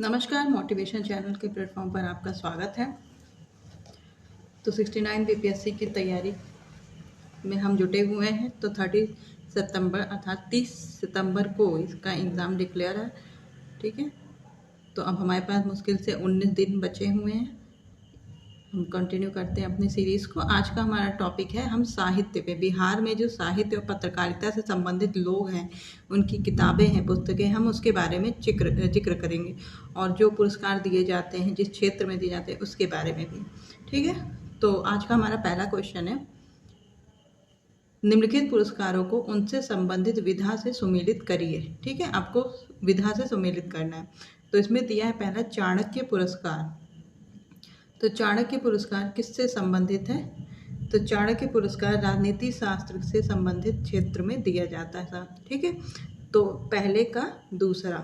नमस्कार, motivation channel के platform पर आपका स्वागत है। तो 69 बीपीएससी की तैयारी में हम जुटे हुए हैं। तो 30 सितंबर अर्थात 30 सितंबर को इसका एग्ज़ाम डिक्लेयर है। ठीक है, तो अब हमारे पास मुश्किल से 19 दिन बचे हुए हैं। हम कंटिन्यू करते हैं अपनी सीरीज़ को। आज का हमारा टॉपिक है हम साहित्य पे, बिहार में जो साहित्य और पत्रकारिता से संबंधित लोग हैं उनकी किताबें हैं, पुस्तकें, हम उसके बारे में जिक्र करेंगे और जो पुरस्कार दिए जाते हैं जिस क्षेत्र में दिए जाते हैं उसके बारे में भी। ठीक है, तो आज का हमारा पहला क्वेश्चन है, निम्नलिखित पुरस्कारों को उनसे संबंधित विधा से सुमेलित करिए। ठीक है, आपको विधा से सुमेलित करना है। तो इसमें दिया है पहला चाणक्य पुरस्कार। तो चाणक्य पुरस्कार किससे संबंधित है? तो चाणक्य पुरस्कार राजनीति शास्त्र से संबंधित क्षेत्र में दिया जाता है। ठीक है, तो पहले का दूसरा,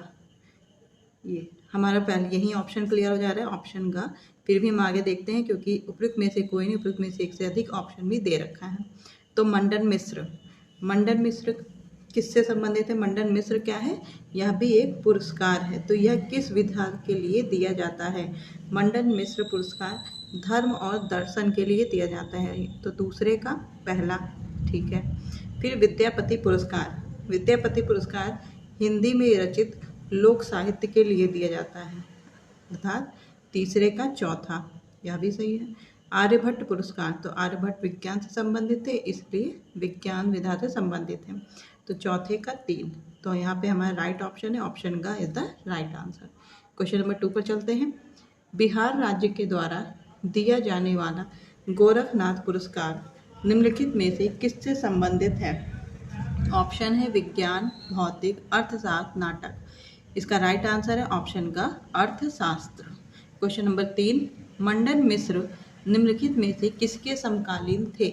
ये हमारा पहले यही ऑप्शन क्लियर हो जा रहा है, ऑप्शन का। फिर भी हम आगे देखते हैं क्योंकि उपयुक्त में से कोई नहीं, उपयुक्त में से एक से अधिक ऑप्शन भी दे रखा है। तो मंडन मिश्र, मंडन मिश्र किससे संबंधित है? मंडन मिश्र क्या है? यह भी एक पुरस्कार है। तो यह किस विधा के लिए दिया जाता है? मंडन मिश्र पुरस्कार धर्म और दर्शन के लिए दिया जाता है। तो दूसरे का पहला, ठीक है। फिर विद्यापति पुरस्कार, विद्यापति पुरस्कार हिंदी में रचित लोक साहित्य के लिए दिया जाता है, अर्थात तीसरे का चौथा, यह भी सही है। आर्यभट्ट पुरस्कार, तो आर्यभट्ट विज्ञान से संबंधित थे, इसलिए विज्ञान विधा से संबंधित है। तो चौथे का 3, तो यहाँ पे हमारा राइट ऑप्शन है, ऑप्शन का is the right answer. Question number 2 पर चलते हैं। बिहार राज्य के द्वारा दिया जाने वाला गोरखनाथ पुरस्कार निम्नलिखित में से किससे संबंधित है? ऑप्शन है विज्ञान, भौतिक, अर्थशास्त्र, नाटक। इसका राइट आंसर है ऑप्शन का अर्थशास्त्र। क्वेश्चन नंबर 3, मंडन मिश्र निम्नलिखित में से किसके समकालीन थे?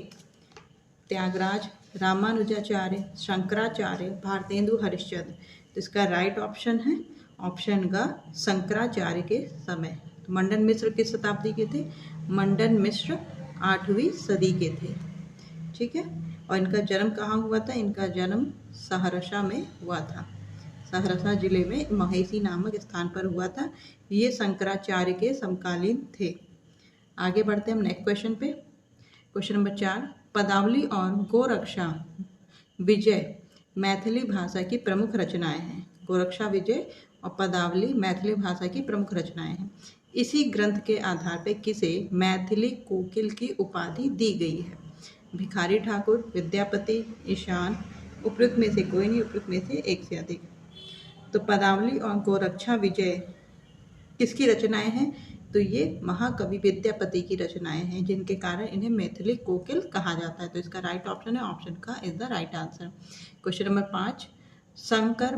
त्यागराज, रामानुजाचार्य, शंकराचार्य, भारतेंदु हरिश्चंद्र। तो इसका राइट ऑप्शन है ऑप्शन का शंकराचार्य के समय। तो मंडन मिश्र किस शताब्दी के थे? मंडन मिश्र 8वीं सदी के थे। ठीक है, और इनका जन्म कहाँ हुआ था? इनका जन्म सहरसा में हुआ था। सहरसा जिले में महेशी नामक स्थान पर हुआ था। ये शंकराचार्य के समकालीन थे। आगे बढ़ते हैं हम नेक्स्ट क्वेश्चन पे। क्वेश्चन नंबर 4, पदावली और गोरक्षा विजय मैथिली भाषा की प्रमुख रचनाएं हैं। गोरक्षा विजय और पदावली मैथिली भाषा की प्रमुख रचनाएं हैं। इसी ग्रंथ के आधार पर किसे मैथिली कोकिल की उपाधि दी गई है? भिखारी ठाकुर, विद्यापति, ईशान। उपयुक्त में से कोई नहीं, उपयुक्त में से एक से अधिक। तो पदावली और गोरक्षा विजय किसकी रचनाएं हैं? तो ये महाकवि विद्यापति की रचनाएं हैं, जिनके कारण इन्हें मैथिली कोकिल कहा जाता है। तो इसका राइट ऑप्शन है, ऑप्शन का is the right answer. Question number 5, Shankar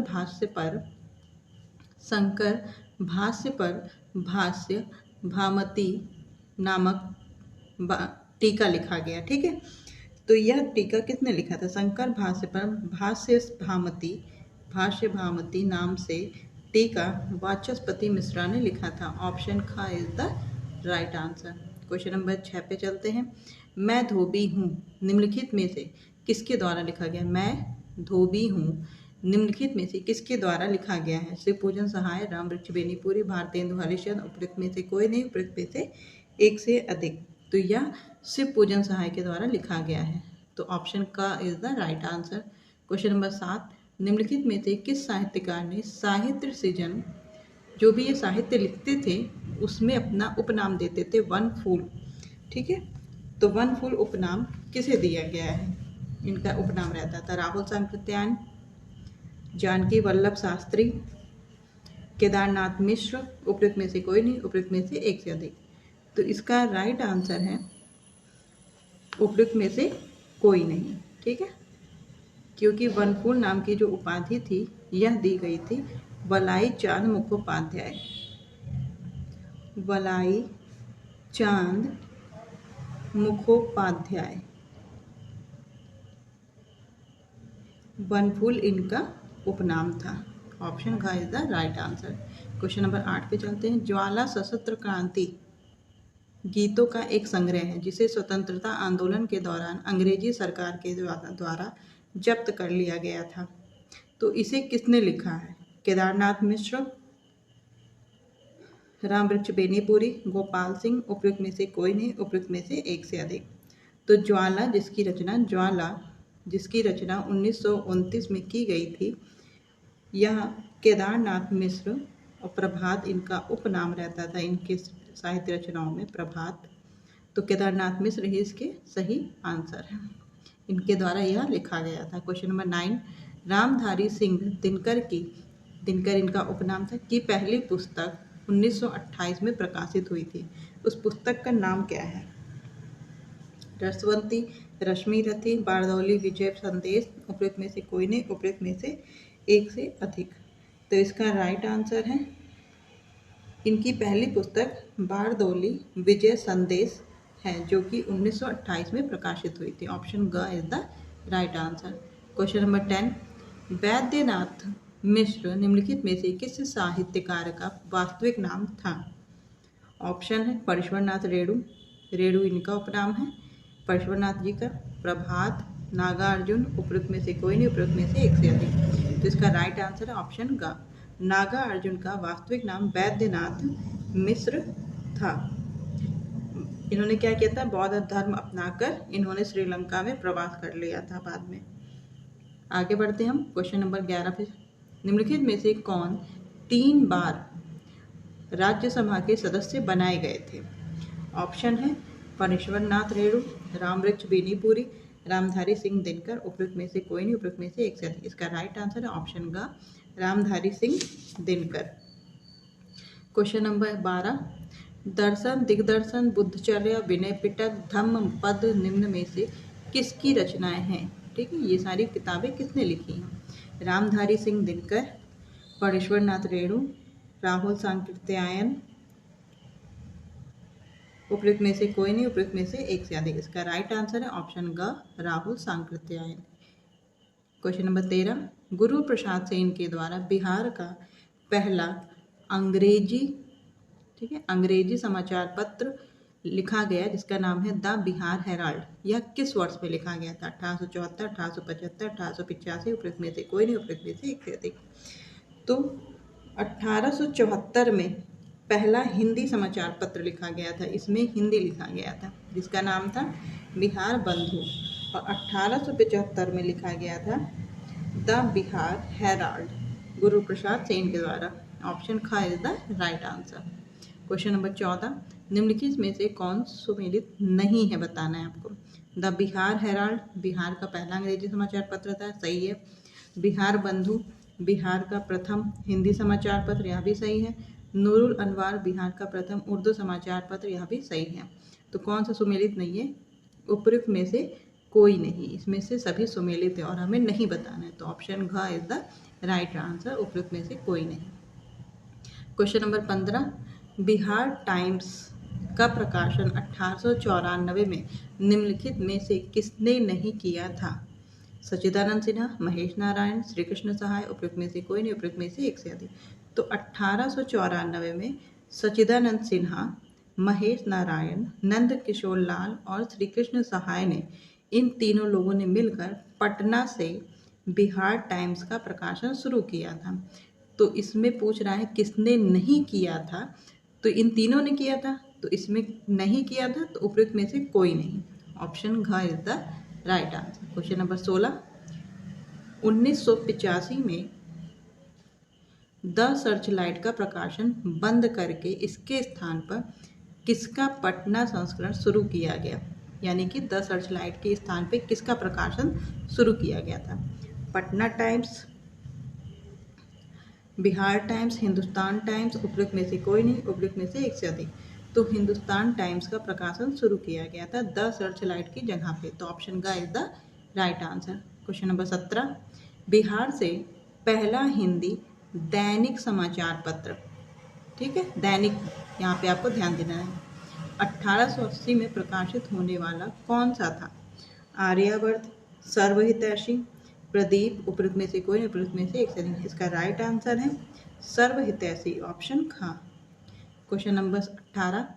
भाष्य पर भाष्य भामती नामक टीका लिखा गया। ठीक है, तो यह टीका किसने लिखा था? शंकर भाष्य पर भाष्य भामती नाम से टीका वाचस्पति मिश्रा ने लिखा था। ऑप्शन का is the right answer. Question number 6 पे चलते हैं। मैं धोबी हूँ निम्नलिखित में से किसके द्वारा लिखा गया? मैं धोबी हूँ निम्नलिखित में से किसके द्वारा लिखा गया है? शिव पूजन सहाय, राम वृक्ष बेनीपुरी, भारतेंदु हरिश्चंद्र। उपयुक्त में से कोई नहीं, उपयुक्त में से एक से अधिक। तो यह शिव पूजन सहाय के द्वारा लिखा गया है। तो ऑप्शन का is the right answer. Question number 7, निम्नलिखित में से किस साहित्यकार ने साहित्य सृजन, जो भी ये साहित्य लिखते थे उसमें अपना उपनाम देते थे वन फूल। ठीक है, तो वन फूल उपनाम किसे दिया गया है? इनका उपनाम रहता था राहुल सांकृत्यायन, जानकी वल्लभ शास्त्री, केदारनाथ मिश्र। उपयुक्त में से कोई नहीं, उपयुक्त में से एक से अधिक। तो इसका राइट आंसर है उपयुक्त में से कोई नहीं। ठीक है, क्योंकि वनफूल नाम की जो उपाधि थी यह दी गई थी वलाई चांद मुखोपाध्याय, वलाई चांद मुखोपाध्याय। वनफूल इनका उपनाम था। ऑप्शन का is the right answer. Question number 8 पे चलते हैं। ज्वाला सशस्त्र क्रांति गीतों का एक संग्रह है जिसे स्वतंत्रता आंदोलन के दौरान अंग्रेजी सरकार के द्वारा जब्त कर लिया गया था। तो इसे किसने लिखा है? केदारनाथ मिश्र, रामवृक्ष बेनीपुरी, गोपाल सिंह, उपयुक्त में से कोई नहीं, उपयुक्त में से एक से अधिक। तो ज्वाला जिसकी रचना 1929 में की गई थी, यह केदारनाथ मिश्र और प्रभात इनका उपनाम रहता था इनके साहित्य रचनाओं में, प्रभात। तो केदारनाथ मिश्र ही इसके सही आंसर है, इनके द्वारा यह लिखा गया था। क्वेश्चन नंबर 9, रामधारी सिंह दिनकर इनका उपनाम था, की पहली पुस्तक 1928 में प्रकाशित हुई थी। उस पुस्तक का नाम क्या है? रसवंती, रश्मि रथी, बारदौली विजय संदेश, उपयुक्त में से कोई नहीं, उपयुक्त में से एक से अधिक। तो इसका राइट आंसर है, इनकी पहली पुस्तक बारदौली विजय संदेश है, जो कि 1928 में प्रकाशित हुई थी। ऑप्शन ग is the right answer. Question number 10, Vaidyanath Mishra निम्नलिखित में से किस साहित्यकार का वास्तविक नाम था? ऑप्शन है परश्वरनाथ रेणु इनका उपनाम है, परश्वरनाथ जी का, प्रभात, नागार्जुन, उपयुक्त में से कोई नहीं, उपयुक्त में से एक से अधिक। तो इसका राइट आंसर है ऑप्शन ग, नागार्जुन का वास्तविक नाम वैद्यनाथ मिश्र था। इन्होंने क्या किया था? बौद्ध धर्म अपनाकर इन्होंने श्रीलंका में प्रवास कर लिया था बाद में। आगे बढ़ते हैं हम क्वेश्चन नंबर 11 पे। निम्नलिखित में से कौन 3 बार राज्यसभा के सदस्य बनाए गए थे? ऑप्शन है परमेश्वरनाथ रेणु, रामवृक्ष बेनीपुरी, रामधारी सिंह दिनकर, उपयुक्त में से कोई नहीं, उपयुक्त में से एक से अधिक। इसका राइट आंसर है ऑप्शन ग, रामधारी सिंह दिनकर। क्वेश्चन नंबर 12, दर्शन, दिग्दर्शन, बुद्धचर्या, विनय पिटक, धम्म पद निम्न में से किसकी रचनाएं हैं? ठीक है, ये सारी किताबें किसने लिखी हैं? रामधारी सिंह दिनकर, परमेश्वरनाथ रेणु, राहुल सांकृत्यायन, उपयुक्त में से कोई नहीं, उपयुक्त में से एक से अधिक। इसका राइट आंसर है ऑप्शन ग, राहुल सांकृत्यायन। क्वेश्चन नंबर 13, गुरु प्रसाद सेन के द्वारा बिहार का पहला अंग्रेजी, ठीक है, अंग्रेजी समाचार पत्र लिखा गया जिसका नाम है द बिहार हेराल्ड, यह किस वर्ष में लिखा गया था? 1874, 1875, 1885, उपयुक्त में से कोई नहीं, उपयुक्त में से एक से अधिक। तो 1874 में पहला हिंदी समाचार पत्र लिखा गया था, इसमें हिंदी लिखा गया था, जिसका नाम था बिहार बंधु। और 1875 में लिखा गया था द बिहार हेराल्ड, गुरु प्रसाद सेन के द्वारा। ऑप्शन ख is the right answer. Question number 14, निम्नलिखित में से कौन सुमेलित नहीं है, बताना है आपको। द बिहार हेराल्ड बिहार का पहला अंग्रेजी समाचार पत्र था, सही है। बिहार बंधु बिहार का प्रथम हिंदी समाचार पत्र, यह भी सही है। नूरुल अनवार बिहार का प्रथम उर्दू समाचार पत्र, यह भी सही है। तो कौन सा सुमेलित नहीं है? उपयुक्त में से कोई नहीं, इसमें से सभी सुमेलित है और हमें नहीं बताना है। तो ऑप्शन घ इज द राइट आंसर, उपयुक्त में से कोई नहीं। क्वेश्चन नंबर 15, बिहार टाइम्स का प्रकाशन 1894 में निम्नलिखित में से किसने नहीं किया था? सच्चिदानंद सिन्हा, महेश नारायण, श्री कृष्ण सहाय, उपयुक्त में से कोई नहीं, उपयुक्त में से एक से अधिक। तो 1894 में सच्चिदानंद सिन्हा, महेश नारायण, नंद किशोर लाल और श्री कृष्ण सहाय ने, इन तीनों लोगों ने मिलकर पटना से बिहार टाइम्स का प्रकाशन शुरू किया था। तो इसमें पूछ रहा है किसने नहीं किया था, तो इन तीनों ने किया था, तो इसमें नहीं किया था, तो उपयुक्त में से कोई नहीं। ऑप्शन घ is the right answer. Question number 16, 1985 में द सर्चलाइट का प्रकाशन बंद करके इसके स्थान पर किसका पटना संस्करण शुरू किया गया? यानी कि द सर्चलाइट के स्थान पे किसका प्रकाशन शुरू किया गया था? Patna times, Bihar times, Hindustan times, उपयुक्त में से कोई नहीं, उपयुक्त में से एक से अधिक। तो हिंदुस्तान टाइम्स का प्रकाशन शुरू किया गया था द सर्चलाइट की जगह पे। तो ऑप्शन का is the right answer. Question number 17, Bihar से पहला हिंदी दैनिक समाचार पत्र, ठीक है, दैनिक, यहाँ पे आपको ध्यान देना है, 1880 में प्रकाशित होने वाला कौन सा था? आर्यावर्त, सर्वहितैषी, प्रदीप, उपयुक्त में से कोई नहीं, उपयुक्त में से एक से अधिक। इसका राइट आंसर है सर्वहितैषी, ऑप्शन ख। क्वेश्चन नंबर 18,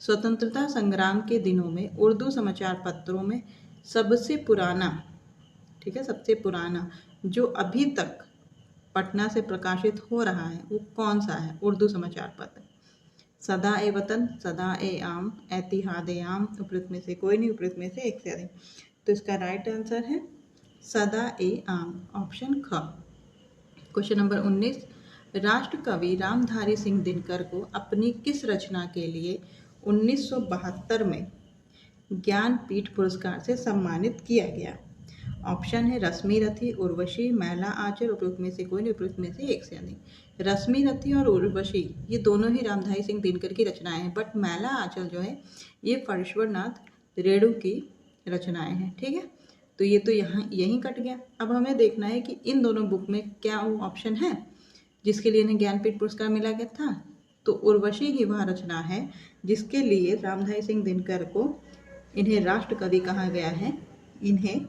स्वतंत्रता संग्राम के दिनों में उर्दू समाचार पत्रों में सबसे पुराना, ठीक है, सबसे पुराना जो अभी तक पटना से प्रकाशित हो रहा है वो कौन सा है उर्दू समाचार पत्र? सदा ए वतन, सदा ए आम, एतिहाद ए आम, उपयुक्त में से कोई नहीं, उपयुक्त में से एक से अधिक। तो इसका राइट आंसर है सदा ए आम, ऑप्शन ख। क्वेश्चन नंबर 19, राष्ट्र कवि रामधारी सिंह दिनकर को अपनी किस रचना के लिए 1972 में ज्ञानपीठ पुरस्कार से सम्मानित किया गया? ऑप्शन है रश्मि रथी, उर्वशी, मैला आंचल, उपयुक्त में से कोई नहीं, उपयुक्त में से एक से अधिक। रश्मि रथी और उर्वशी ये दोनों ही रामधारी सिंह दिनकर की रचनाएं हैं, बट मैला आंचल जो है ये फणीश्वर नाथ रेणु की रचनाएं हैं। ठीक है, तो ये तो यहाँ यहीं कट गया। अब हमें देखना है कि इन दोनों बुक में क्या वो ऑप्शन है जिसके लिए इन्हें ज्ञानपीठ पुरस्कार मिला गया था। तो उर्वशी ही वह रचना है जिसके लिए रामधारी सिंह दिनकर को इन्हें राष्ट्र कवि कहा गया है, इन्हें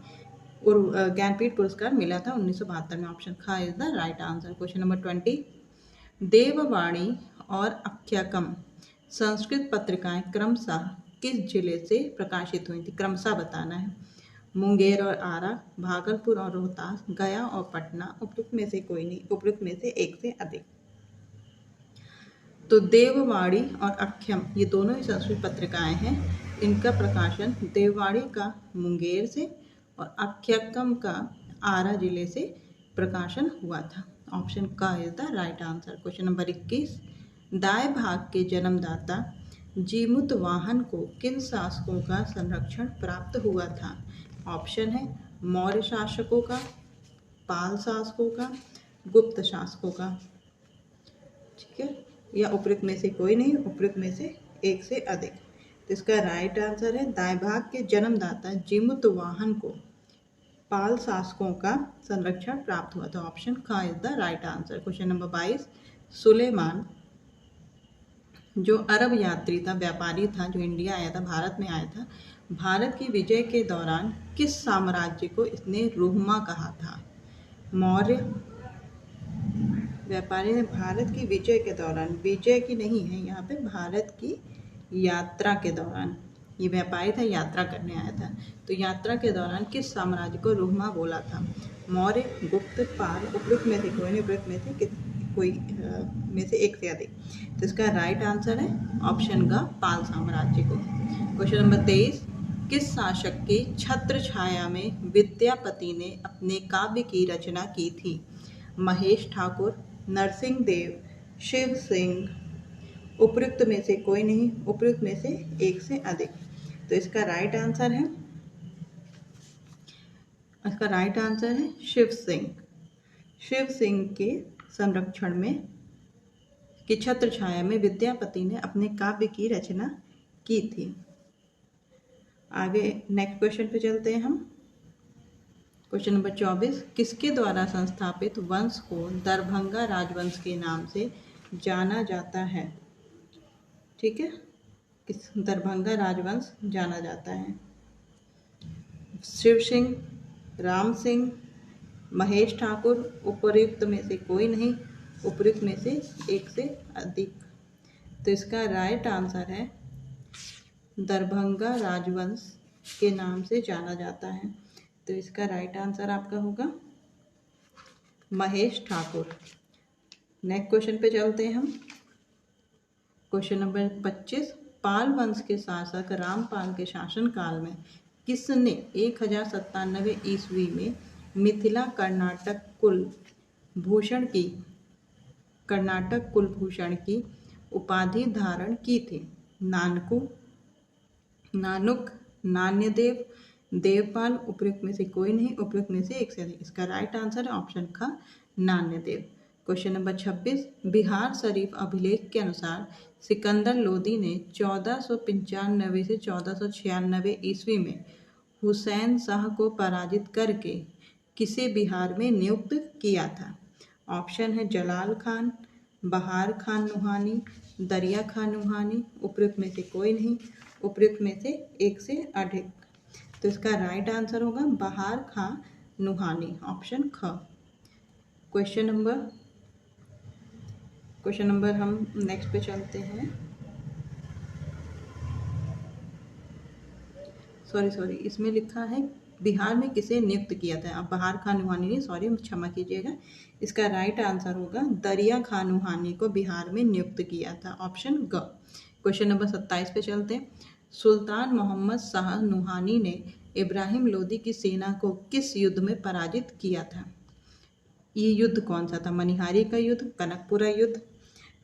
ज्ञानपीठ पुरस्कार मिला था 1972 में। ऑप्शन ख is the right answer. Question number 20, देववाणी और आख्याकम संस्कृत पत्रिकाएं क्रमशः किस जिले से प्रकाशित हुई थी? क्रमशः बताना है। मुंगेर और आरा, भागलपुर और रोहतास, गया और पटना, उपयुक्त में से कोई नहीं, उपयुक्त में से एक से अधिक। तो देववाणी और अख्यम ये दोनों ही संस्कृत पत्रिकाएं हैं, इनका प्रकाशन देववाणी का मुंगेर से और अख्यकम का आरा जिले से प्रकाशन हुआ था। ऑप्शन का is the right answer. Question number 21, दाएं भाग के जन्मदाता जीमूत वाहन को किन शासकों का संरक्षण प्राप्त हुआ था? ऑप्शन है मौर्य शासकों का, पाल शासकों का, गुप्त शासकों का। ठीक है, या उपयुक्त में से कोई नहीं, उपयुक्त में से एक से अधिक। तो इसका राइट आंसर है दाएं भाग के जन्मदाता जीमूत वाहन को पाल शासकों का संरक्षण प्राप्त हुआ था। ऑप्शन ख is the right answer. Question number 22, Sulaiman जो अरब यात्री था, व्यापारी था, जो इंडिया आया था, भारत में आया था, भारत की विजय के दौरान किस साम्राज्य को इसने रुहमा कहा था? मौर्य व्यापारी ने भारत की विजय के दौरान, विजय की नहीं है यहाँ पे, भारत की यात्रा के दौरान, ये व्यापारी था, यात्रा करने आया था, तो यात्रा के दौरान किस साम्राज्य को रुहमा बोला था? मौर्य, गुप्त, पाल, उपयुक्त में से कोई नहीं, उपयुक्त में से कोई में से एक से अधिक। तो इसका राइट आंसर है ऑप्शन का पाल साम्राज्य को। क्वेश्चन नंबर 23, किस शासक की छत्र छाया में विद्यापति ने अपने काव्य की रचना की थी? महेश ठाकुर, नरसिंह देव, शिव सिंह, उपयुक्त में से कोई नहीं, उपयुक्त में से एक से अधिक। तो इसका राइट आंसर है, इसका राइट आंसर है शिव सिंह। शिव सिंह के संरक्षण में की छत्र छाया में विद्यापति ने अपने काव्य की रचना की थी। आगे नेक्स्ट क्वेश्चन पे चलते हैं हम। क्वेश्चन नंबर 24, किसके द्वारा संस्थापित वंश को दरभंगा राजवंश के नाम से जाना जाता है? ठीक है, किस दरभंगा राजवंश जाना जाता है? शिव सिंह, राम सिंह, महेश ठाकुर, उपयुक्त में से कोई नहीं, उपयुक्त में से एक से अधिक। तो इसका राइट आंसर है दरभंगा राजवंश के नाम से जाना जाता है। तो इसका राइट आंसर आपका होगा महेश ठाकुर। नेक्स्ट क्वेश्चन पे चलते हैं हम। क्वेश्चन नंबर 25, पाल वंश के शासक रामपाल के शासनकाल में किसने 1097 ईस्वी में मिथिला कर्नाटक कुलभूषण की उपाधि धारण की थी? नानुक, नान्यदेव, देवपाल, उपयुक्त में से कोई नहीं, उपयुक्त में से एक से अधिक। इसका राइट आंसर है ऑप्शन ख नान्यदेव। क्वेश्चन नंबर 26, बिहार शरीफ अभिलेख के अनुसार सिकंदर लोदी ने 1495 से 1496 ईस्वी में हुसैन शाह को पराजित करके किसे बिहार में नियुक्त किया था? ऑप्शन है जलाल खान, बहार खान नुहानी, दरिया खान नुहानी, उपयुक्त में से कोई नहीं, उपयुक्त में से एक से अधिक। तो इसका राइट आंसर होगा बहार खान नुहानी, ऑप्शन ख। क्वेश्चन नंबर हम नेक्स्ट पे चलते हैं। सॉरी इसमें लिखा है बिहार में किसे नियुक्त किया था? अब बहार खान नुहानी नहीं, सॉरी क्षमा कीजिएगा, इसका राइट आंसर होगा दरिया खान नुहानी को बिहार में नियुक्त किया था, ऑप्शन ग। क्वेश्चन नंबर 27 पे चलते हैं। सुल्तान मोहम्मद शाह नुहानी ने इब्राहिम लोदी की सेना को किस युद्ध में पराजित किया था? ये युद्ध कौन सा था? मनिहारी का युद्ध, कनकपुरा युद्ध,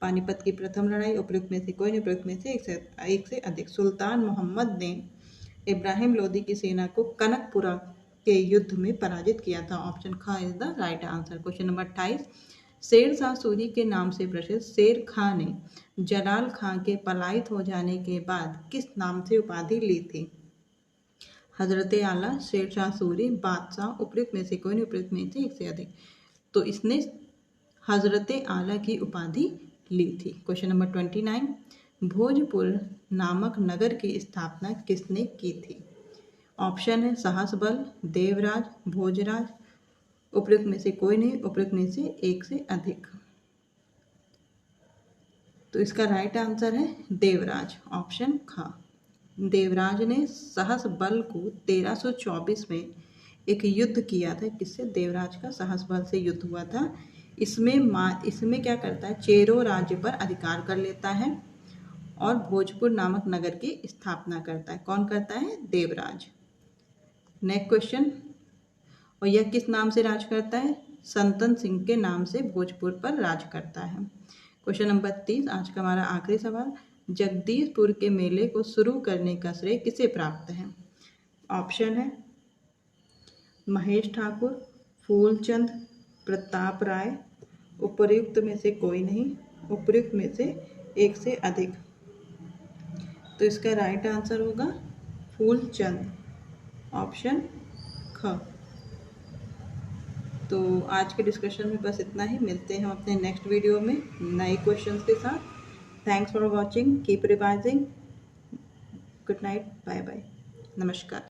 पानीपत की प्रथम लड़ाई, उपयुक्त में से कोई नहीं, उपयुक्त में से एक से अधिक। सुल्तान मोहम्मद ने इब्राहिम लोदी की सेना को कनकपुरा के युद्ध में पराजित किया था, ऑप्शन ख is the right answer. Question number 28। Sher Shah Suri के नाम से प्रसिद्ध शेर खां ने जलाल खां के पलायित हो जाने के बाद किस नाम से उपाधि ली थी? हजरत आला, शेर शाह सूरी, बादशाह, उपयुक्त में से कोई नहीं, उपयुक्त में से एक से अधिक। तो इसने हजरत आला की उपाधि ली थी। Question number 29। भोजपुर नामक नगर की स्थापना किसने की थी? ऑप्शन है सहसबल, देवराज, भोजराज, उपयुक्त में से कोई नहीं, उपयुक्त में से एक से अधिक। तो इसका राइट आंसर है देवराज, ऑप्शन ख। देवराज ने सहसबल को 1324 में एक युद्ध किया था, किससे? देवराज का सहसबल से युद्ध हुआ था। इसमें क्या करता है, चेरो राज्य पर अधिकार कर लेता है और भोजपुर नामक नगर की स्थापना करता है। कौन करता है? देवराज। नेक्स्ट क्वेश्चन, और यह किस नाम से राज करता है? संतन सिंह के नाम से भोजपुर पर राज करता है। क्वेश्चन नंबर 30, आज का हमारा आखिरी सवाल। जगदीशपुर के मेले को शुरू करने का श्रेय किसे प्राप्त है? ऑप्शन है महेश ठाकुर, फूलचंद, प्रताप राय, उपयुक्त में से कोई नहीं, उपयुक्त में से एक से अधिक। तो इसका राइट आंसर होगा फूलचंद, ऑप्शन ख। तो आज के डिस्कशन में बस इतना ही, मिलते हैं हम अपने नेक्स्ट वीडियो में नए क्वेश्चंस के साथ। Thanks for watching, keep revising, good night, bye bye, नमस्कार।